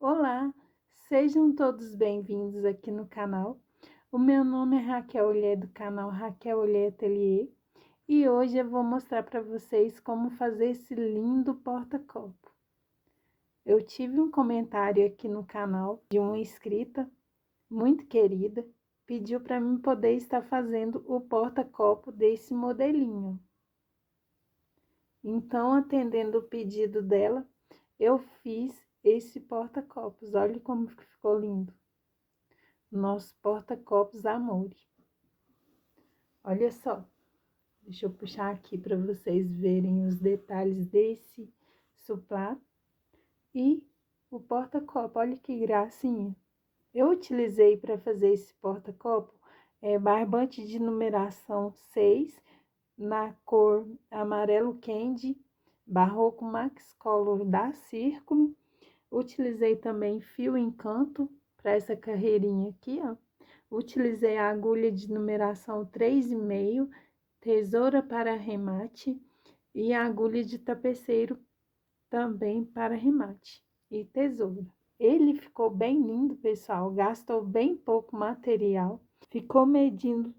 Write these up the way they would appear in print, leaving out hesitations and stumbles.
Olá, sejam todos bem-vindos aqui no canal. O meu nome é Raquel Olhê, do canal Raquel Olhê Ateliê, e hoje eu vou mostrar para vocês como fazer esse lindo porta-copo. Eu tive um comentário aqui no canal de uma inscrita muito querida, pediu para mim poder estar fazendo o porta-copo desse modelinho. Então, atendendo o pedido dela, eu fiz esse porta-copos. Olha como ficou lindo. Nosso porta-copos Amore. Olha só. Deixa eu puxar aqui para vocês verem os detalhes desse suplá. E o porta-copo, olha que gracinha. Eu utilizei para fazer esse porta-copo barbante de numeração 6, na cor amarelo candy, barroco max color da Círculo. Utilizei também fio encanto para essa carreirinha aqui, ó. Utilizei a agulha de numeração 3,5, tesoura para remate e a agulha de tapeceiro também para remate e tesoura. Ele ficou bem lindo, pessoal, gastou bem pouco material, ficou medindo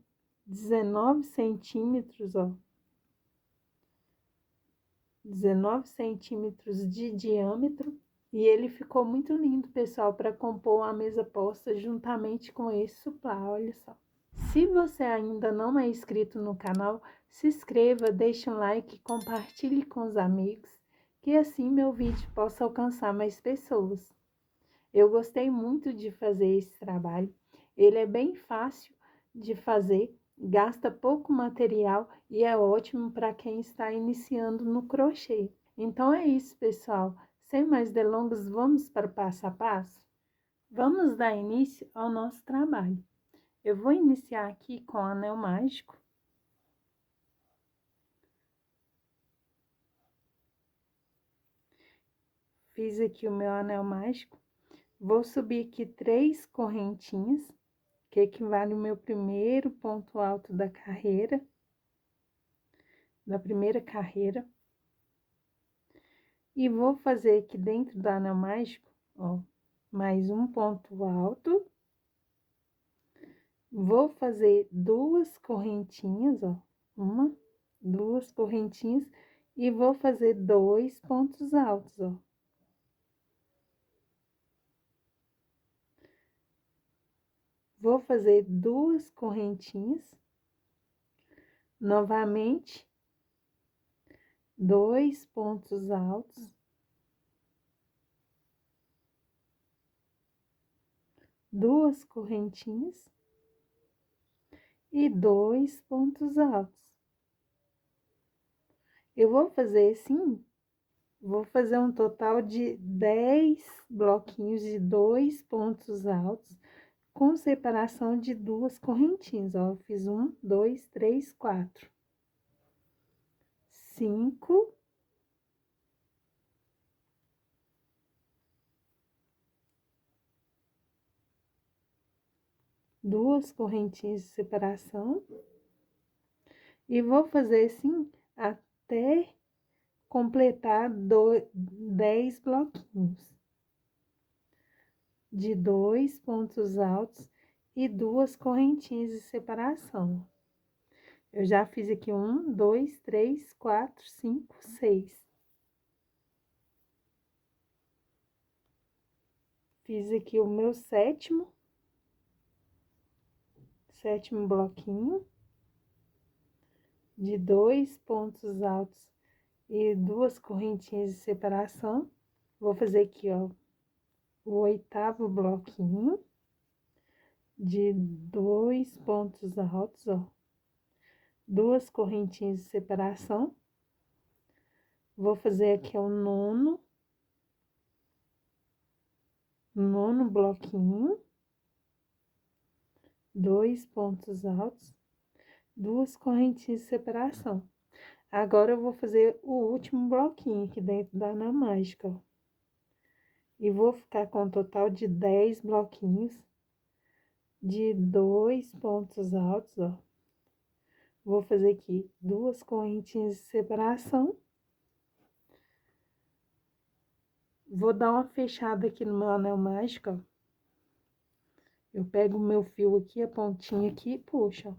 19 centímetros, ó. 19 centímetros de diâmetro. E ele ficou muito lindo, pessoal, para compor a mesa posta juntamente com esse suplá, olha só. Se você ainda não é inscrito no canal, se inscreva, deixe um like, compartilhe com os amigos, que assim meu vídeo possa alcançar mais pessoas. Eu gostei muito de fazer esse trabalho, ele é bem fácil de fazer, gasta pouco material e é ótimo para quem está iniciando no crochê. Então é isso, pessoal. Sem mais delongas, vamos para o passo a passo? Vamos dar início ao nosso trabalho. Eu vou iniciar aqui com o anel mágico. Fiz aqui o meu anel mágico. Vou subir aqui 3 correntinhas, que equivale ao meu primeiro ponto alto da carreira, da primeira carreira. E vou fazer aqui dentro do anel mágico, ó, mais um ponto alto. Vou fazer 2 correntinhas, ó, 1, 2 correntinhas, e vou fazer 2 pontos altos, ó. Vou fazer 2 correntinhas, novamente, 2 pontos altos, 2 correntinhas e 2 pontos altos. Eu vou fazer assim, vou fazer um total de 10 bloquinhos de 2 pontos altos, com separação de 2 correntinhas, ó. Eu fiz 1, 2, 3, 4, 5, 2 correntinhas de separação. E vou fazer assim até completar 10 bloquinhos de 2 pontos altos e 2 correntinhas de separação. Eu já fiz aqui 1, 2, 3, 4, 5, 6. Fiz aqui o meu sétimo bloquinho de 2 pontos altos e 2 correntinhas de separação. Vou fazer aqui, ó, o 8º bloquinho de 2 pontos altos, ó, 2 correntinhas de separação. Vou fazer aqui o nono bloquinho, 2 pontos altos, 2 correntinhas de separação. Agora, eu vou fazer o último bloquinho aqui dentro da anel mágica, ó. E vou ficar com um total de 10 bloquinhos de 2 pontos altos, ó. Vou fazer aqui 2 correntinhas de separação. Vou dar uma fechada aqui no meu anel mágico, ó. Eu pego o meu fio aqui, a pontinha aqui e puxo, ó.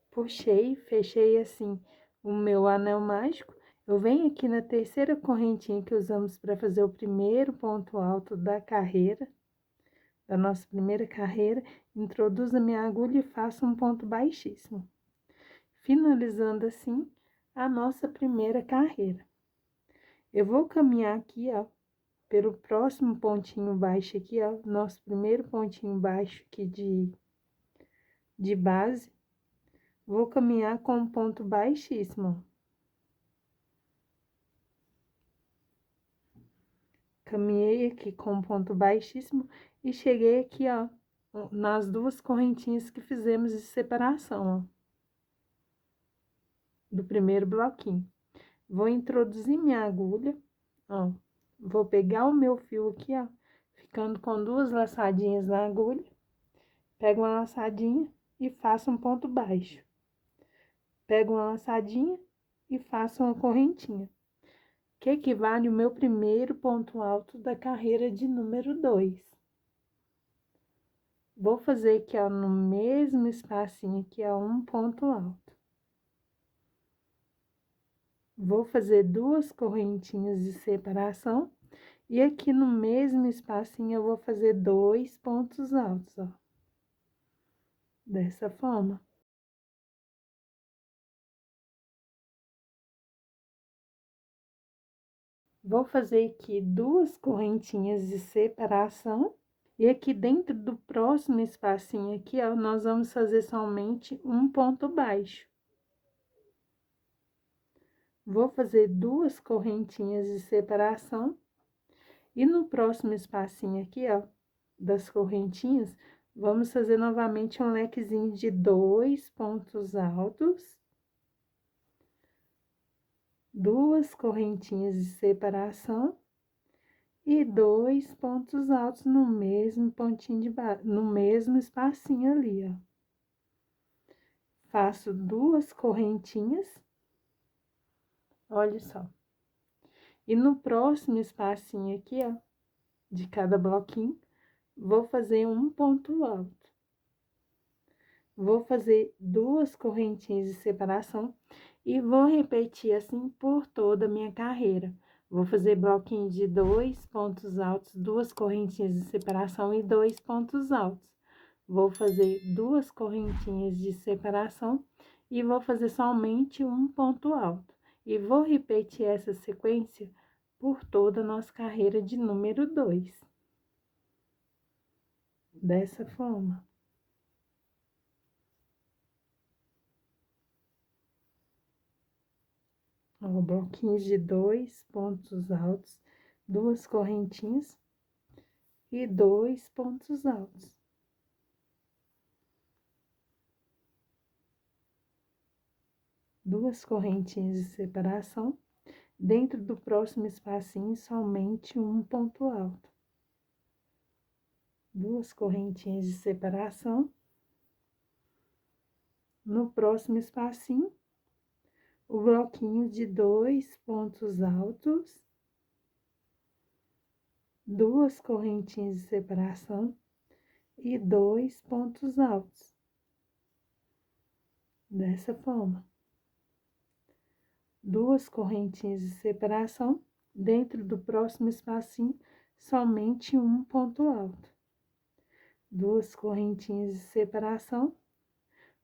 Puxei, fechei assim o meu anel mágico. Eu venho aqui na terceira correntinha que usamos para fazer o primeiro ponto alto da carreira, da nossa primeira carreira, introduzo a minha agulha e faço um ponto baixíssimo, finalizando assim a nossa primeira carreira. Eu vou caminhar aqui, ó, pelo próximo pontinho baixo aqui, ó, nosso primeiro pontinho baixo aqui de base. Vou caminhar com um ponto baixíssimo. Caminhei aqui com um ponto baixíssimo e cheguei aqui, ó, nas duas correntinhas que fizemos de separação, ó, do primeiro bloquinho. Vou introduzir minha agulha, ó, vou pegar o meu fio aqui, ó, ficando com duas laçadinhas na agulha, pego uma laçadinha e faço um ponto baixo. Pego uma laçadinha e faço uma correntinha, que equivale ao meu primeiro ponto alto da carreira de número 2. Vou fazer aqui, ó, no mesmo espacinho aqui, ó, um ponto alto. Vou fazer duas correntinhas de separação e aqui no mesmo espacinho eu vou fazer 2 pontos altos, ó. Dessa forma. Vou fazer aqui duas correntinhas de separação. E aqui dentro do próximo espacinho aqui, ó, nós vamos fazer somente um ponto baixo. Vou fazer duas correntinhas de separação. E no próximo espacinho aqui, ó, das correntinhas, vamos fazer novamente um lequezinho de 2 pontos altos. Duas correntinhas de separação. E 2 pontos altos no mesmo pontinho de base, no mesmo espacinho ali, ó. Faço duas correntinhas, olha só. E no próximo espacinho aqui, ó, de cada bloquinho, vou fazer um ponto alto. Vou fazer duas correntinhas de separação e vou repetir assim por toda a minha carreira. Vou fazer bloquinho de 2 pontos altos, duas correntinhas de separação e 2 pontos altos. Vou fazer duas correntinhas de separação e vou fazer somente um ponto alto. E vou repetir essa sequência por toda a nossa carreira de número 2. Dessa forma. Ó, bloquinhos de 2 pontos altos, duas correntinhas e 2 pontos altos. Duas correntinhas de separação, dentro do próximo espacinho, somente um ponto alto. Duas correntinhas de separação. No próximo espacinho, o bloquinho de 2 pontos altos, duas correntinhas de separação e 2 pontos altos. Dessa forma. Duas correntinhas de separação, dentro do próximo espacinho, somente um ponto alto. Duas correntinhas de separação,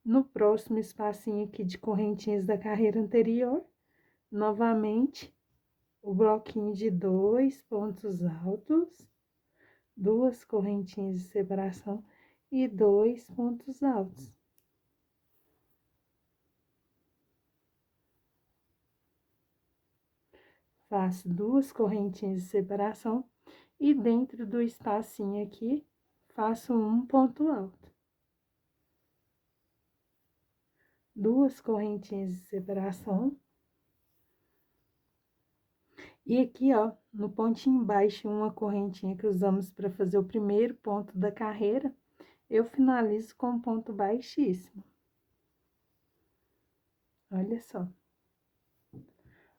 no próximo espacinho aqui de correntinhas da carreira anterior, novamente, o bloquinho de 2 pontos altos, duas correntinhas de separação e 2 pontos altos. Faço duas correntinhas de separação e dentro do espacinho aqui, faço um ponto alto. Duas correntinhas de separação. E aqui, ó, no pontinho baixo, uma correntinha que usamos para fazer o primeiro ponto da carreira, eu finalizo com um ponto baixíssimo. Olha só.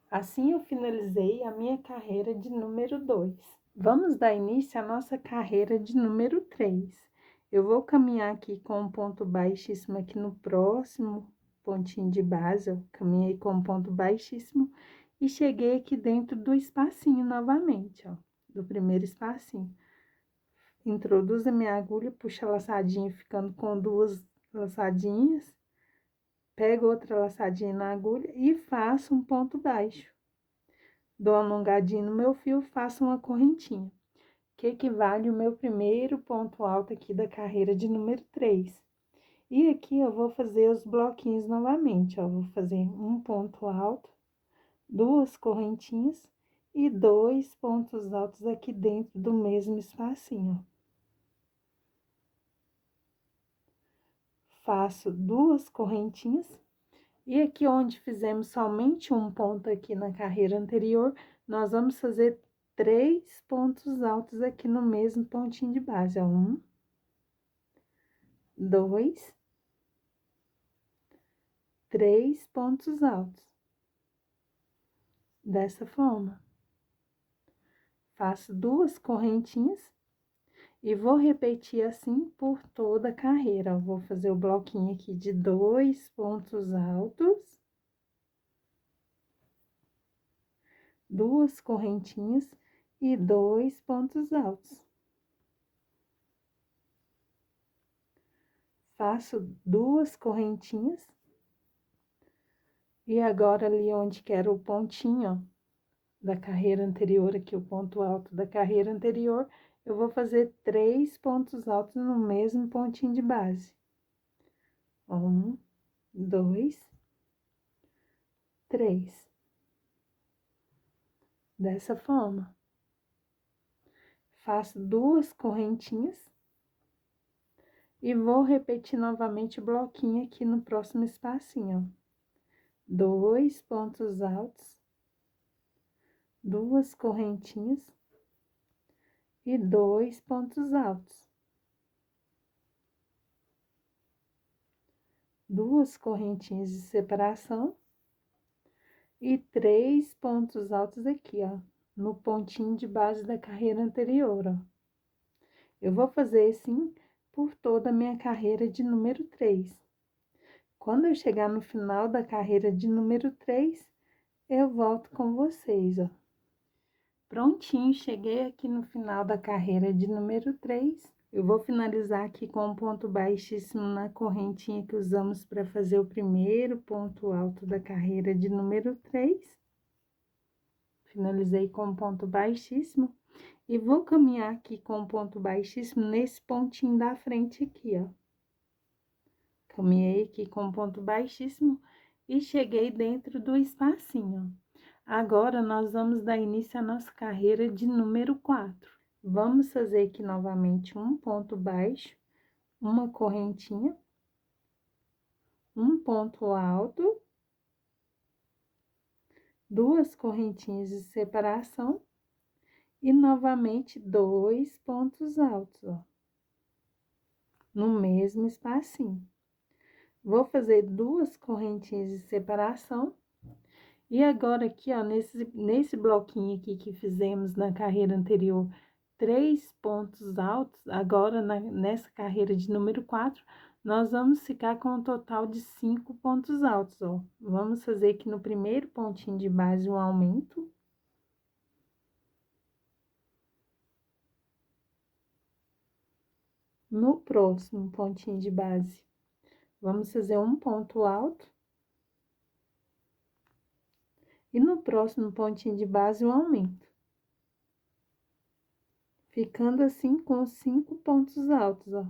Assim eu finalizei a minha carreira de número 2. Vamos dar início à nossa carreira de número 3. Eu vou caminhar aqui com um ponto baixíssimo aqui no próximo pontinho de base, ó. Caminhei com um ponto baixíssimo e cheguei aqui dentro do espacinho novamente, ó, do primeiro espacinho. Introduzo a minha agulha, puxo a laçadinha, ficando com 2 laçadinhas. Pego outra laçadinha na agulha e faço um ponto baixo. Dou uma alongadinha no meu fio, faço uma correntinha, que equivale ao meu primeiro ponto alto aqui da carreira de número 3. E aqui eu vou fazer os bloquinhos novamente, ó. Vou fazer um ponto alto, 2 correntinhas e 2 pontos altos aqui dentro do mesmo espacinho, ó. Faço 2 correntinhas. E aqui onde fizemos somente um ponto aqui na carreira anterior, nós vamos fazer 3 pontos altos aqui no mesmo pontinho de base, ó. 1, 2, 3 pontos altos. Dessa forma. Faço 2 correntinhas e vou repetir assim por toda a carreira, ó. Vou fazer o bloquinho aqui de 2 pontos altos. 2 correntinhas e 2 pontos altos. Faço 2 correntinhas. E agora, ali onde que era o pontinho, ó, da carreira anterior, aqui o ponto alto da carreira anterior, eu vou fazer 3 pontos altos no mesmo pontinho de base. 1, 2, 3. Dessa forma. Faço 2 correntinhas. E vou repetir novamente o bloquinho aqui no próximo espacinho, ó. 2 pontos altos, 2 correntinhas e 2 pontos altos. 2 correntinhas de separação e 3 pontos altos aqui, ó, no pontinho de base da carreira anterior, ó. Eu vou fazer assim por toda a minha carreira de número 3. Quando eu chegar no final da carreira de número 3, eu volto com vocês, ó. Prontinho, cheguei aqui no final da carreira de número 3. Eu vou finalizar aqui com um ponto baixíssimo na correntinha que usamos para fazer o primeiro ponto alto da carreira de número 3. Finalizei com um ponto baixíssimo e vou caminhar aqui com um ponto baixíssimo nesse pontinho da frente aqui, ó. Caminhei aqui com um ponto baixíssimo e cheguei dentro do espacinho, ó. Agora, nós vamos dar início à nossa carreira de número 4. Vamos fazer aqui novamente um ponto baixo, uma correntinha, um ponto alto, 2 correntinhas de separação e novamente 2 pontos altos, ó, no mesmo espacinho. Vou fazer 2 correntinhas de separação. E agora aqui, ó, nesse bloquinho aqui que fizemos na carreira anterior, 3 pontos altos, agora nessa carreira de número 4, nós vamos ficar com um total de 5 pontos altos, ó. Vamos fazer aqui no primeiro pontinho de base um aumento. No próximo pontinho de base, vamos fazer um ponto alto. E no próximo pontinho de base, um aumento. Ficando assim com 5 pontos altos, ó.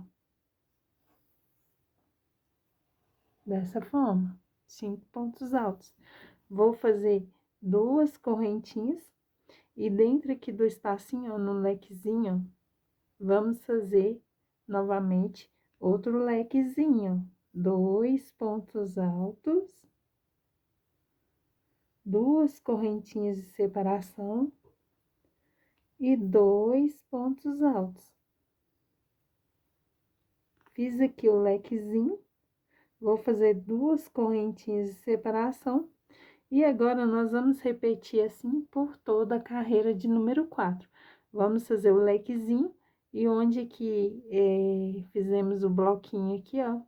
Dessa forma, 5 pontos altos. Vou fazer 2 correntinhas e dentro aqui do espacinho, ó, no lequezinho, vamos fazer novamente outro lequezinho. 2 pontos altos, 2 correntinhas de separação e 2 pontos altos. Fiz aqui o lequezinho, vou fazer 2 correntinhas de separação E agora, nós vamos repetir assim por toda a carreira de número 4. Vamos fazer o lequezinho e onde que fizemos o bloquinho aqui, ó,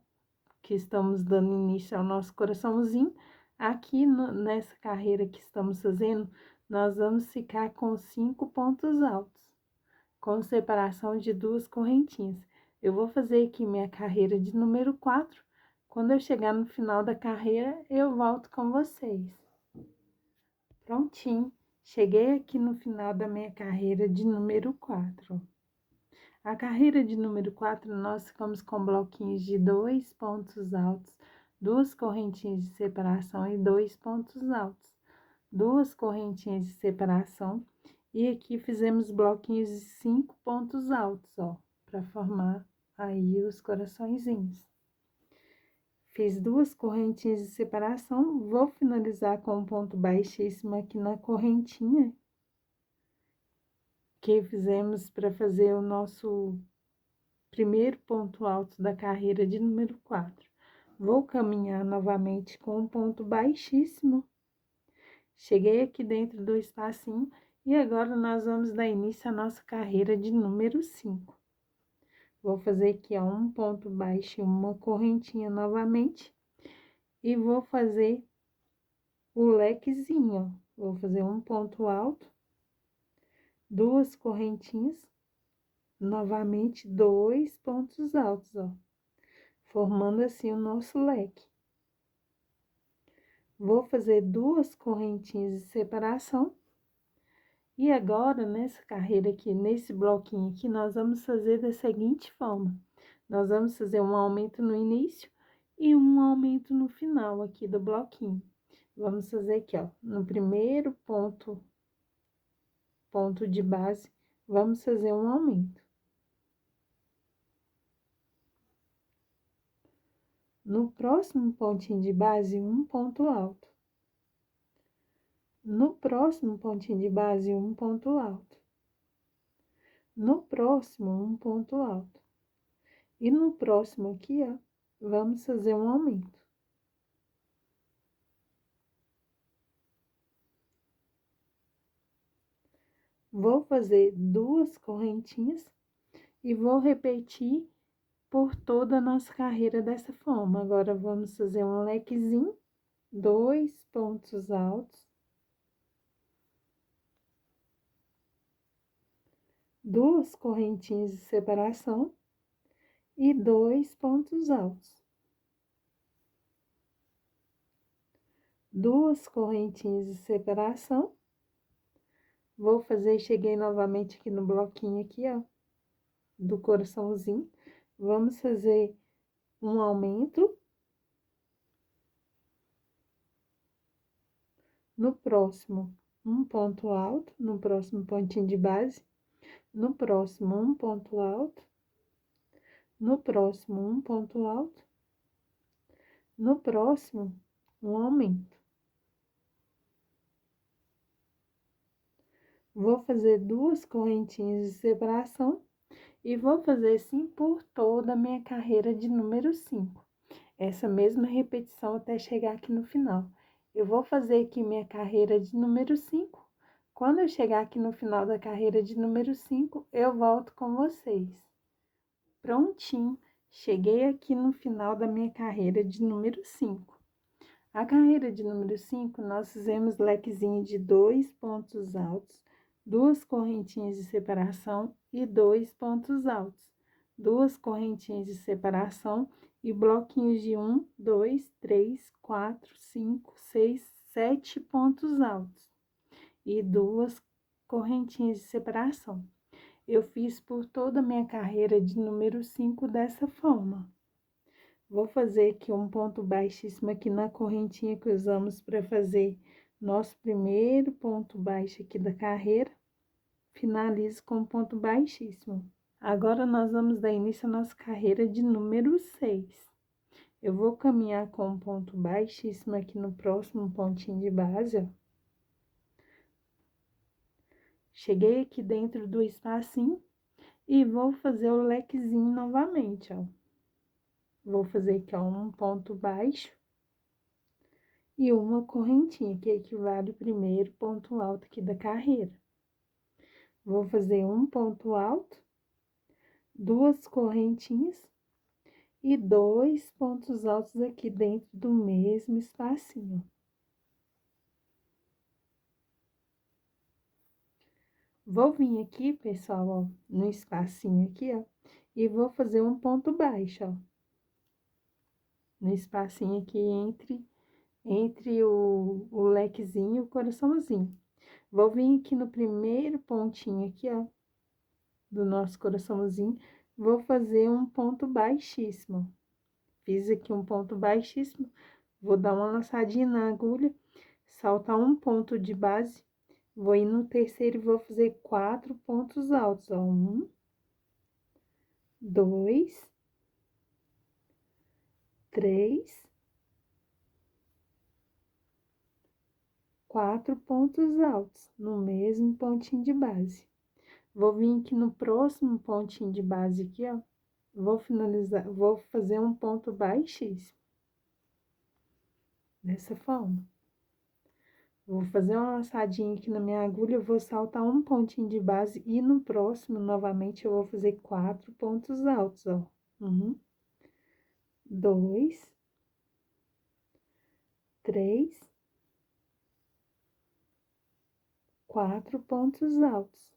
que estamos dando início ao nosso coraçãozinho, aqui nessa carreira que estamos fazendo, nós vamos ficar com 5 pontos altos, com separação de 2 correntinhas. Eu vou fazer aqui minha carreira de número 4. Quando eu chegar no final da carreira, eu volto com vocês. Prontinho, cheguei aqui no final da minha carreira de número 4. A carreira de número 4, nós ficamos com bloquinhos de 2 pontos altos, 2 correntinhas de separação e 2 pontos altos, 2 correntinhas de separação, e aqui fizemos bloquinhos de 5 pontos altos, ó, para formar aí os coraçõezinhos. Fiz 2 correntinhas de separação, vou finalizar com um ponto baixíssimo aqui na correntinha que fizemos para fazer o nosso primeiro ponto alto da carreira de número 4. Vou caminhar novamente com um ponto baixíssimo. Cheguei aqui dentro do espacinho e agora nós vamos dar início à nossa carreira de número 5. Vou fazer aqui, ó, um ponto baixo e uma correntinha novamente. E vou fazer o lequezinho, ó. Vou fazer um ponto alto, 2 correntinhas, novamente 2 pontos altos, ó, formando assim o nosso leque. Vou fazer 2 correntinhas de separação. E agora, nessa carreira aqui, nesse bloquinho aqui, nós vamos fazer da seguinte forma. Nós vamos fazer um aumento no início e um aumento no final aqui do bloquinho. Vamos fazer aqui, ó, no primeiro ponto de base, vamos fazer um aumento. No próximo pontinho de base, um ponto alto. No próximo pontinho de base, um ponto alto. No próximo, um ponto alto. E no próximo aqui, ó, vamos fazer um aumento. Vou fazer 2 correntinhas e vou repetir por toda a nossa carreira dessa forma. Agora, vamos fazer um lequezinho, 2 pontos altos, 2 correntinhas de separação e 2 pontos altos. 2 correntinhas de separação. Vou fazer, cheguei novamente aqui no bloquinho aqui, ó, do coraçãozinho. Vamos fazer um aumento. No próximo, um ponto alto, no próximo pontinho de base. No próximo, um ponto alto. No próximo, um ponto alto. No próximo, um aumento. Vou fazer 2 correntinhas de separação e vou fazer assim por toda a minha carreira de número 5. Essa mesma repetição até chegar aqui no final. Eu vou fazer aqui minha carreira de número 5. Quando eu chegar aqui no final da carreira de número 5, eu volto com vocês. Prontinho, cheguei aqui no final da minha carreira de número 5. A carreira de número 5, nós fizemos lequezinho de 2 pontos altos, 2 correntinhas de separação e 2 pontos altos, 2 correntinhas de separação e bloquinhos de 1, 2, 3, 4, 5, 6, 7 pontos altos e 2 correntinhas de separação. Eu fiz por toda a minha carreira de número 5 dessa forma. Vou fazer aqui um ponto baixíssimo aqui na correntinha que usamos para fazer nosso primeiro ponto baixo aqui da carreira. Finalizo com um ponto baixíssimo. Agora, nós vamos dar início à nossa carreira de número 6. Eu vou caminhar com um ponto baixíssimo aqui no próximo pontinho de base, ó. Cheguei aqui dentro do espacinho e vou fazer o lequezinho novamente, ó. Vou fazer aqui, ó, um ponto baixo e uma correntinha, que equivale ao primeiro ponto alto aqui da carreira. Vou fazer um ponto alto, 2 correntinhas e 2 pontos altos aqui dentro do mesmo espacinho. Vou vir aqui, pessoal, ó, no espacinho aqui, ó, e vou fazer um ponto baixo, ó. No espacinho aqui entre o lequezinho e o coraçãozinho. Vou vir aqui no primeiro pontinho aqui, ó, do nosso coraçãozinho, vou fazer um ponto baixíssimo. Fiz aqui um ponto baixíssimo, vou dar uma laçadinha na agulha, saltar um ponto de base, vou ir no terceiro e vou fazer 4 pontos altos, ó. 1, 2, 3, 4 pontos altos no mesmo pontinho de base. Vou vir aqui no próximo pontinho de base aqui, ó. Vou finalizar, vou fazer um ponto baixíssimo. Dessa forma. Vou fazer uma laçadinha aqui na minha agulha, vou saltar um pontinho de base e no próximo, novamente, eu vou fazer 4 pontos altos, ó. 1, 2, 3, 4 pontos altos.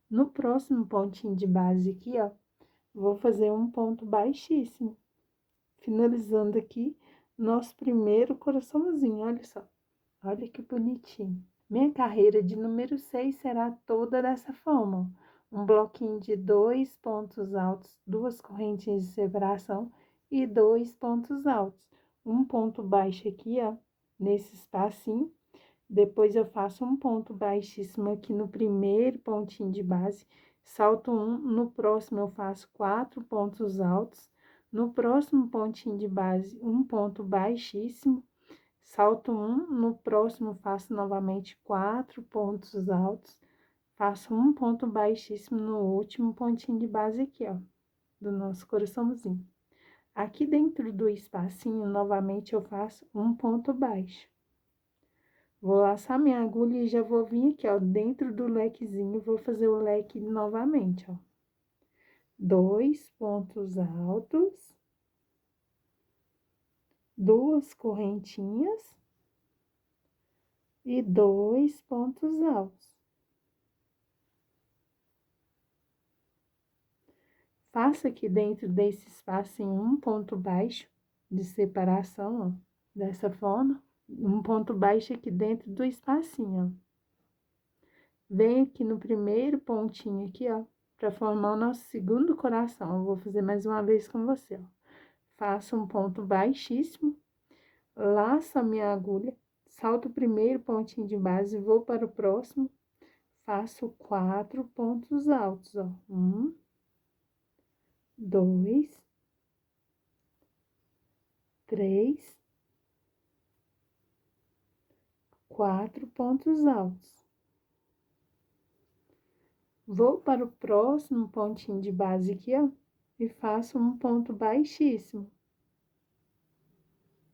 No próximo pontinho de base aqui, ó, vou fazer um ponto baixíssimo, finalizando aqui nosso primeiro coraçãozinho, olha só. Olha que bonitinho. Minha carreira de número 6 será toda dessa forma. Um bloquinho de 2 pontos altos, 2 correntinhas de separação e 2 pontos altos. Um ponto baixo aqui, ó, nesse espacinho. Depois eu faço um ponto baixíssimo aqui no primeiro pontinho de base, salto um, no próximo eu faço 4 pontos altos, no próximo pontinho de base, um ponto baixíssimo, salto um, no próximo faço novamente 4 pontos altos, faço um ponto baixíssimo no último pontinho de base aqui, ó, do nosso coraçãozinho. Aqui dentro do espacinho, novamente eu faço um ponto baixo. Vou laçar minha agulha e já vou vir aqui, ó, dentro do lequezinho, vou fazer o leque novamente, ó. 2 pontos altos, 2 correntinhas e 2 pontos altos. Faço aqui dentro desse espacinho um ponto baixo de separação, ó, dessa forma. Um ponto baixo aqui dentro do espacinho, ó. Venho aqui no primeiro pontinho aqui, ó, para formar o nosso segundo coração. Eu vou fazer mais uma vez com você, ó. Faço um ponto baixíssimo, laço a minha agulha, salto o primeiro pontinho de base, vou para o próximo, faço 4 pontos altos, ó. 1, 2, 3, 4 pontos altos. Vou para o próximo pontinho de base aqui, ó, e faço um ponto baixíssimo.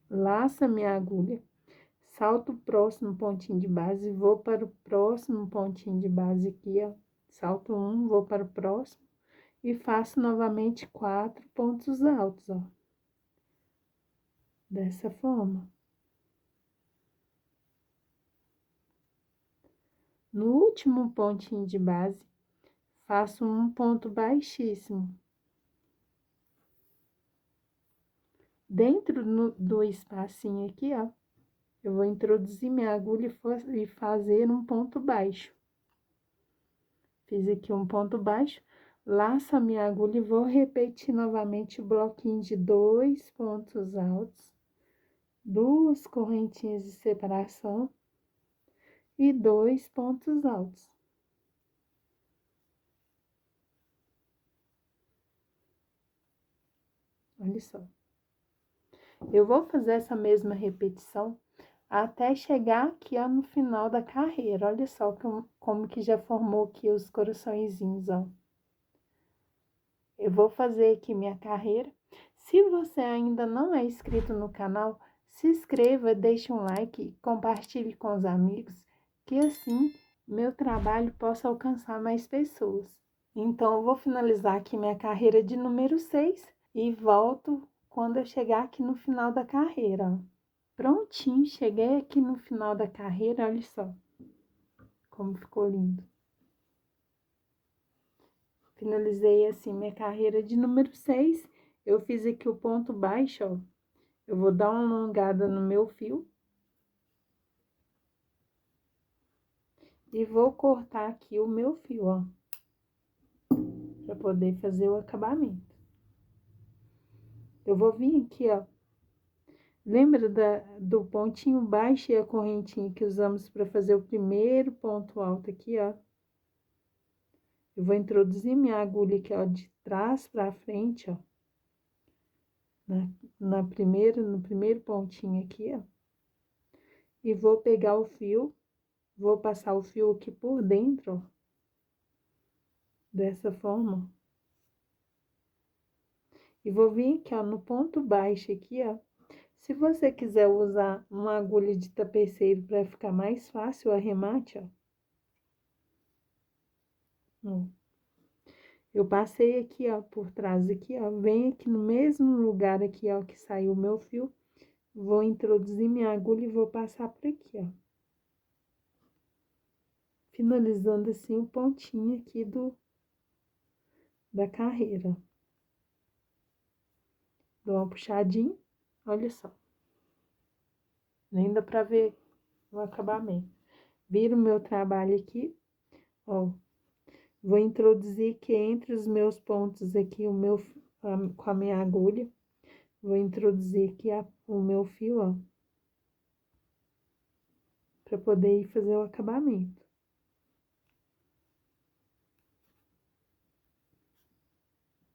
Laço a minha agulha, salto o próximo pontinho de base, vou para o próximo pontinho de base aqui, ó. Salto um, vou para o próximo e faço novamente 4 pontos altos, ó. Dessa forma. No último pontinho de base, faço um ponto baixíssimo. Dentro do espacinho aqui, ó, eu vou introduzir minha agulha e fazer um ponto baixo. Fiz aqui um ponto baixo, laço a minha agulha e vou repetir novamente o bloquinho de 2 pontos altos, 2 correntinhas de separação e 2 pontos altos. Olha só. Eu vou fazer essa mesma repetição até chegar aqui, ó, no final da carreira. Olha só como que já formou aqui os coraçõezinhos, ó. Eu vou fazer aqui minha carreira. Se você ainda não é inscrito no canal, Se inscreva, deixe um like e compartilhe com os amigos, que assim meu trabalho possa alcançar mais pessoas. Então, eu vou finalizar aqui minha carreira de número 6 e volto quando eu chegar aqui no final da carreira. Prontinho, cheguei aqui no final da carreira, olha só como ficou lindo. Finalizei assim minha carreira de número 6. Eu fiz aqui o ponto baixo, ó. Eu vou dar uma alongada no meu fio. E vou cortar aqui o meu fio, ó. Pra poder fazer o acabamento. Eu vou vir aqui, ó. Lembra do pontinho baixo e a correntinha que usamos para fazer o primeiro ponto alto aqui, ó? Eu vou introduzir minha agulha aqui, ó, de trás para frente, ó. No primeiro pontinho aqui, ó. E vou pegar o fio, vou passar o fio aqui por dentro, ó. Dessa forma. E vou vir aqui, ó, no ponto baixo aqui, ó. Se você quiser usar uma agulha de tapeceiro para ficar mais fácil o arremate, ó. Eu passei aqui, ó, por trás aqui, ó. Venho aqui no mesmo lugar aqui, ó, que saiu o meu fio. Vou introduzir minha agulha e vou passar por aqui, ó. Finalizando assim o pontinho aqui da carreira. Dou uma puxadinha, olha só. Nem dá pra ver o acabamento. Viro o meu trabalho aqui, ó. Vou introduzir aqui entre os meus pontos aqui, com a minha agulha. Vou introduzir aqui o meu fio, ó. Pra poder ir fazer o acabamento.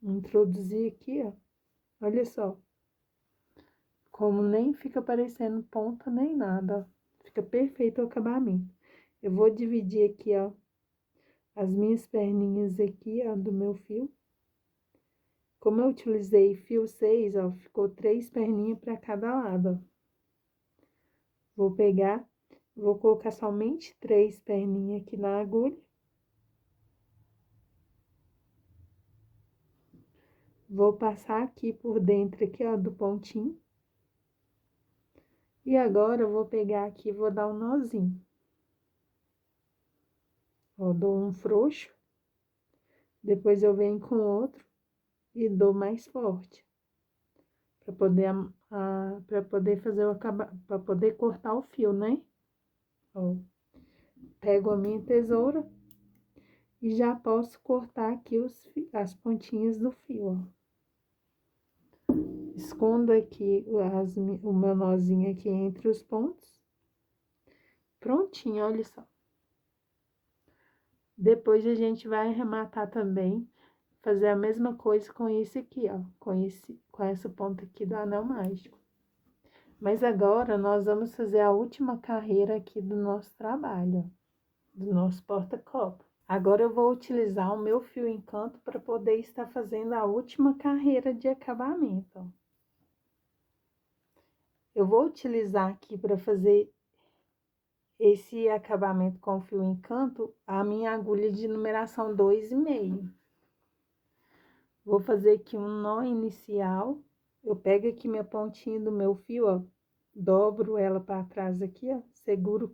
Introduzir aqui, ó. Olha só. Como nem fica parecendo ponta nem nada, ó. Fica perfeito o acabamento. Eu vou dividir aqui, ó, as minhas perninhas aqui, ó, do meu fio. Como eu utilizei fio 6, ó, ficou 3 perninhas para cada lado, ó. Vou pegar, vou colocar somente 3 perninhas aqui na agulha. Vou passar aqui por dentro aqui, ó, do pontinho. E agora eu vou pegar aqui e vou dar um nozinho. Ó, dou um frouxo. Depois eu venho com outro e dou mais forte. Para poder fazer para poder cortar o fio, né? Ó, pego a minha tesoura e já posso cortar aqui as pontinhas do fio, ó. Escondo aqui o meu nozinho aqui entre os pontos. Prontinho, olha só. Depois a gente vai arrematar também, fazer a mesma coisa com esse aqui, ó. Com essa ponta aqui do anel mágico. Mas agora nós vamos fazer a última carreira aqui do nosso trabalho, do nosso porta-copo. Agora eu vou utilizar o meu fio encanto para poder estar fazendo a última carreira de acabamento, ó. Eu vou utilizar aqui para fazer esse acabamento com fio encanto, a minha agulha de numeração 2,5. Vou fazer aqui um nó inicial. Eu pego aqui minha pontinha do meu fio, ó, dobro ela para trás aqui, ó, seguro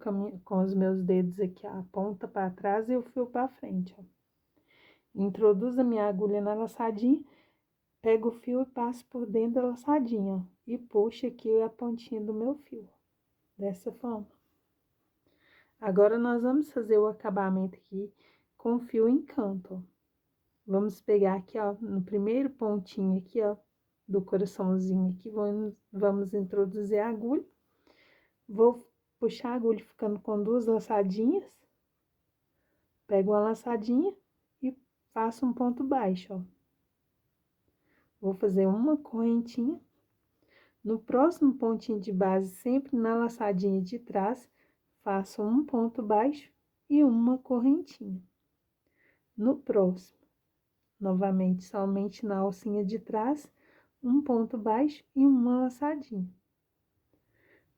com os meus dedos aqui a ponta para trás e o fio para frente, ó. Introduzo a minha agulha na laçadinha, pego o fio e passo por dentro da laçadinha, ó, e puxo aqui a pontinha do meu fio, dessa forma. Agora, nós vamos fazer o acabamento aqui com fio encanto, ó. Vamos pegar aqui, ó, no primeiro pontinho aqui, ó, do coraçãozinho aqui, vamos introduzir a agulha. Vou puxar a agulha ficando com 2 laçadinhas. Pego uma laçadinha e faço um ponto baixo, ó. Vou fazer uma correntinha. No próximo pontinho de base, sempre na laçadinha de trás, faço um ponto baixo e uma correntinha. No próximo, novamente, somente na alcinha de trás, um ponto baixo e uma laçadinha.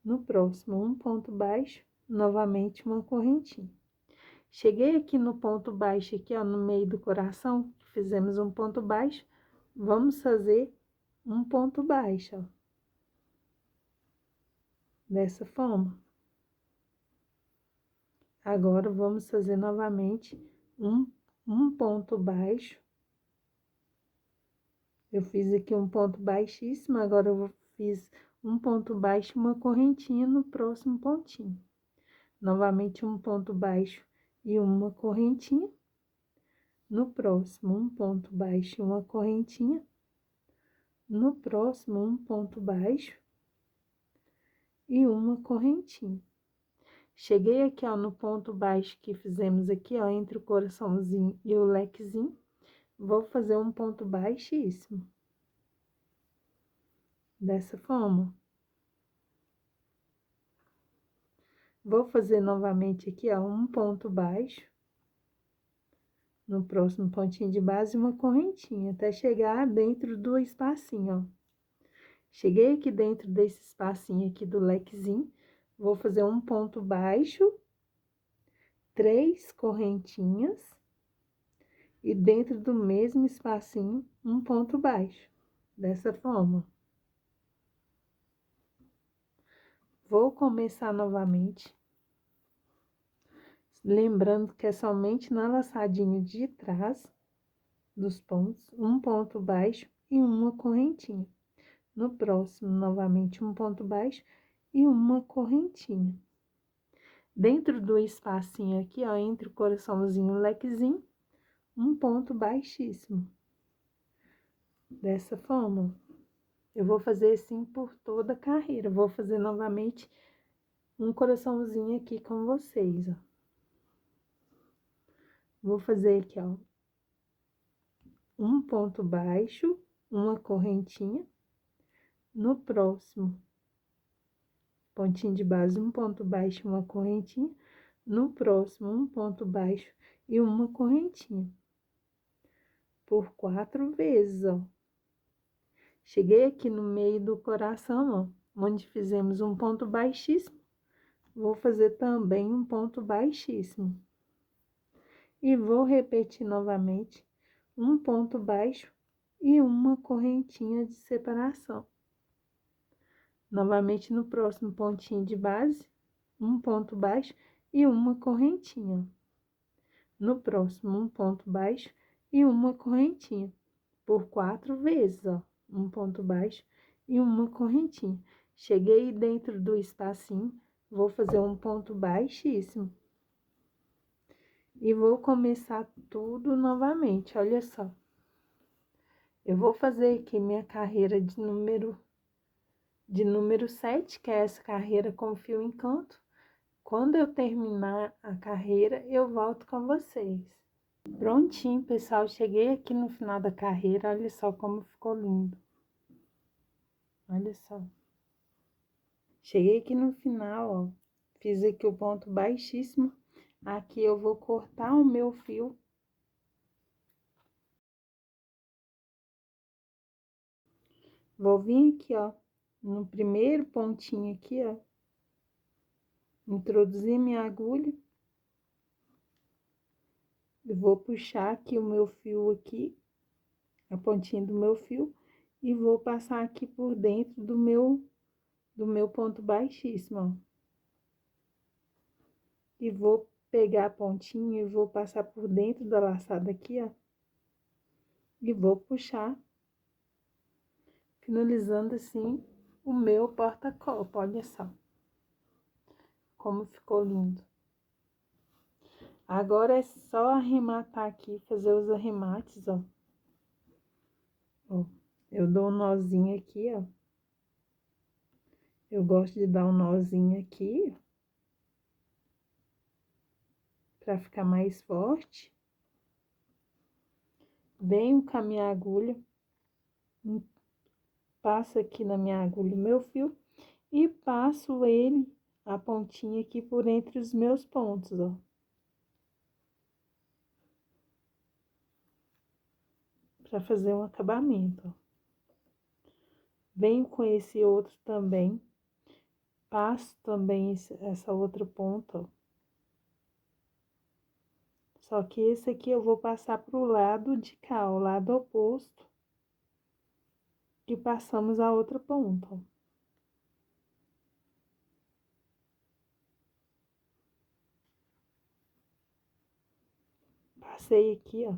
No próximo, um ponto baixo, novamente uma correntinha. Cheguei aqui no ponto baixo, aqui, ó, no meio do coração, fizemos um ponto baixo, vamos fazer um ponto baixo, ó. Dessa forma. Agora, vamos fazer novamente um ponto baixo. Eu fiz aqui um ponto baixíssimo, agora eu fiz um ponto baixo, uma correntinha no próximo pontinho. Novamente, um ponto baixo e uma correntinha. No próximo, um ponto baixo e uma correntinha. No próximo, um ponto baixo e uma correntinha. Cheguei aqui, ó, no ponto baixo que fizemos aqui, ó, entre o coraçãozinho e o lequezinho. Vou fazer um ponto baixíssimo. Dessa forma. Vou fazer novamente aqui, ó, um ponto baixo. No próximo pontinho de base, uma correntinha, até chegar dentro do espacinho, ó. Cheguei aqui dentro desse espacinho aqui do lequezinho, vou fazer um ponto baixo, 3 correntinhas, e dentro do mesmo espacinho, um ponto baixo, dessa forma. Vou começar novamente, lembrando que é somente na laçadinha de trás dos pontos, um ponto baixo e uma correntinha. No próximo, novamente, um ponto baixo e uma correntinha. Dentro do espacinho aqui, ó, entre o coraçãozinho e o lequezinho, um ponto baixíssimo. Dessa forma, eu vou fazer assim por toda a carreira. Vou fazer novamente um coraçãozinho aqui com vocês, ó. Vou fazer aqui, ó, um ponto baixo, uma correntinha. No próximo, pontinho de base, um ponto baixo, uma correntinha. No próximo, um ponto baixo e uma correntinha. Por 4 vezes, ó. Cheguei aqui no meio do coração, ó, onde fizemos um ponto baixíssimo. Vou fazer também um ponto baixíssimo. E vou repetir novamente um ponto baixo e uma correntinha de separação. Novamente, no próximo pontinho de base, um ponto baixo e uma correntinha. No próximo, um ponto baixo e uma correntinha. Por 4 vezes, ó, um ponto baixo e uma correntinha. Cheguei dentro do espacinho, vou fazer um ponto baixíssimo. E vou começar tudo novamente, olha só. Eu vou fazer aqui minha carreira de número 7, que é essa carreira com fio em canto. Quando eu terminar a carreira, eu volto com vocês. Prontinho, pessoal, cheguei aqui no final da carreira, olha só como ficou lindo. Olha só. Cheguei aqui no final, ó, fiz aqui o ponto baixíssimo. Aqui eu vou cortar o meu fio. Vou vir aqui, ó, no primeiro pontinho aqui, ó, introduzir minha agulha. Eu vou puxar aqui o meu fio aqui, a pontinha do meu fio, e vou passar aqui por dentro do meu ponto baixíssimo, ó. E vou pegar a pontinha e vou passar por dentro da laçada aqui, ó. E vou puxar, finalizando assim o meu porta-copo, olha só. Como ficou lindo. Agora é só arrematar aqui, fazer os arremates, ó. Ó, eu dou um nozinho aqui, ó. Eu gosto de dar um nozinho aqui, pra ficar mais forte. Venho com a minha agulha, passo aqui na minha agulha o meu fio e passo ele, a pontinha aqui por entre os meus pontos, ó. Pra fazer um acabamento, ó. Venho com esse outro também, Passo também essa outra ponta, ó. Só que esse aqui eu vou passar pro lado de cá, o lado oposto, que passamos a outra ponta, ó. Passei aqui, ó.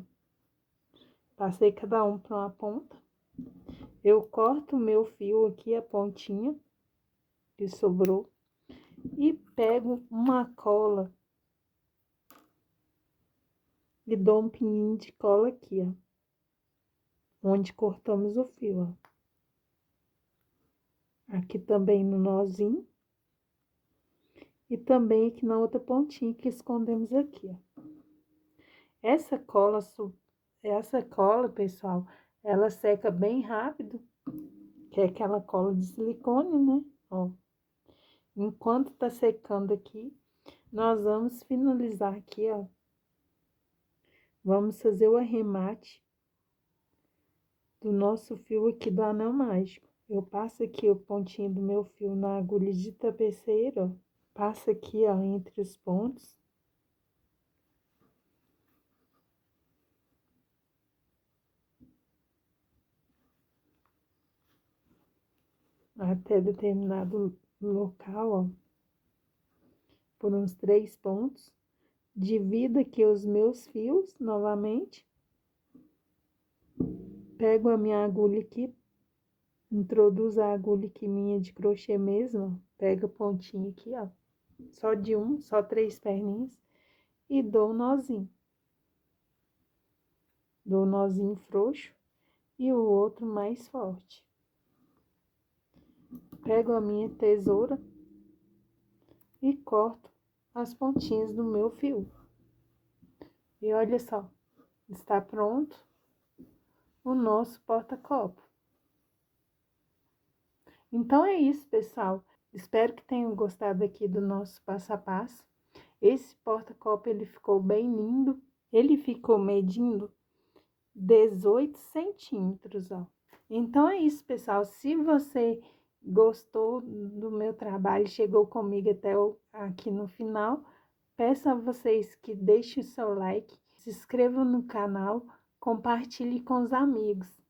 Passei cada um para uma ponta. Eu corto o meu fio aqui, a pontinha que sobrou, e pego uma cola e dou um pininho de cola aqui, ó, onde cortamos o fio, ó. Aqui também no nozinho e também aqui na outra pontinha que escondemos aqui, ó. Essa cola, pessoal, ela seca bem rápido, que é aquela cola de silicone, né? Ó. Enquanto tá secando aqui, nós vamos finalizar aqui, ó. Vamos fazer o arremate do nosso fio aqui do anel mágico. Eu passo aqui o pontinho do meu fio na agulha de tapeceiro, ó. Passo aqui, ó, entre os pontos. Até determinado local, ó. Por uns 3 pontos. Divido aqui os meus fios novamente. Pego a minha agulha aqui. Introduzo a agulha aqui minha de crochê mesmo, ó. Pego o pontinho aqui, ó. Só 3 perninhas. E dou um nozinho. Dou um nozinho frouxo e o outro mais forte. Pego a minha tesoura e corto as pontinhas do meu fio. E olha só, está pronto o nosso porta-copo. Então é isso, pessoal. Espero que tenham gostado aqui do nosso passo a passo. Esse porta-copo, ele ficou bem lindo. Ele ficou medindo 18 centímetros, ó. Então é isso, pessoal. Se você gostou do meu trabalho, chegou comigo até aqui no final, peço a vocês que deixem o seu like, se inscrevam no canal, compartilhe com os amigos.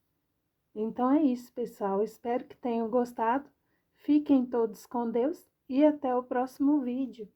Então é isso, pessoal. Espero que tenham gostado. Fiquem todos com Deus e até o próximo vídeo.